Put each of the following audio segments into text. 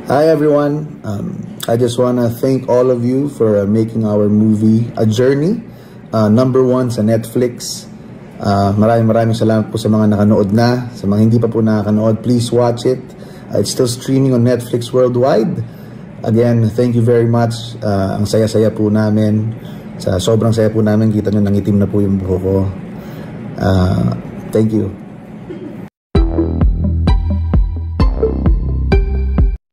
Hi everyone. I just want to thank all of you for making our movie a journey. #1 sa Netflix. Maraming salamat po sa mga nakanood na. Sa mga hindi pa po nakanood, please watch it. It's still streaming on Netflix worldwide. Again, thank you very much. Ang saya-saya po namin. Sobrang saya po namin. Kita nyo, nangitim na po yung buhok ko. Thank you.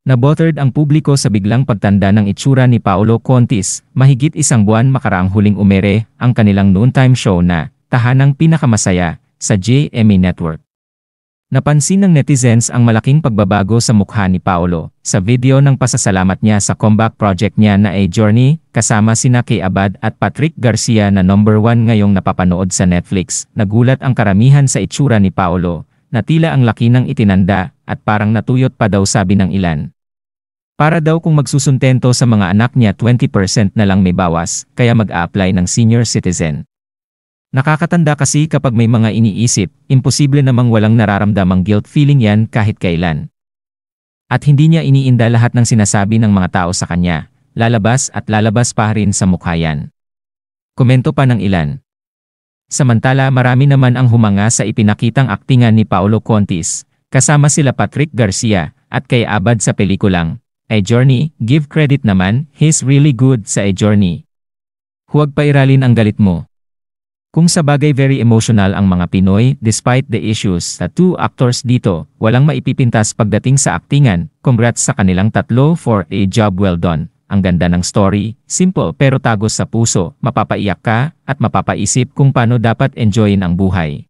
Nabothered ang publiko sa biglang pagtanda ng itsura ni Paolo Contis, mahigit isang buwan makaraang huling umere ang kanilang noontime show na Tahanang Pinakamasaya sa GMA Network. Napansin ng netizens ang malaking pagbabago sa mukha ni Paolo sa video ng pasasalamat niya sa comeback project niya na A Journey, kasama sina Kay Abad at Patrick Garcia na #1 ngayong napapanood sa Netflix. Nagulat ang karamihan sa itsura ni Paolo, na tila ang laki ng itinanda at parang natuyot pa daw, sabi ng ilan. Para daw kung magsusuntento sa mga anak niya 20% na lang may bawas, kaya mag-a-apply ng senior citizen. Nakakatanda kasi kapag may mga iniisip, imposible namang walang nararamdamang guilt feeling yan kahit kailan. At hindi niya iniinda lahat ng sinasabi ng mga tao sa kanya, lalabas at lalabas pa rin sa mukha yan. Komento pa ng ilan. Samantala marami naman ang humanga sa ipinakitang aktingan ni Paolo Contis, kasama sila Patrick Garcia at Kay Abad sa pelikulang A Journey. Give credit naman, he's really good sa A Journey. Huwag pairalin ang galit mo. Kung sa bagay very emotional ang mga Pinoy despite the issues sa two actors dito, walang maipipintas pagdating sa aktingan. Congrats sa kanilang tatlo for a job well done. Ang ganda ng story, simple pero tagos sa puso, mapapaiyak ka at mapapaisip kung paano dapat enjoyin ang buhay.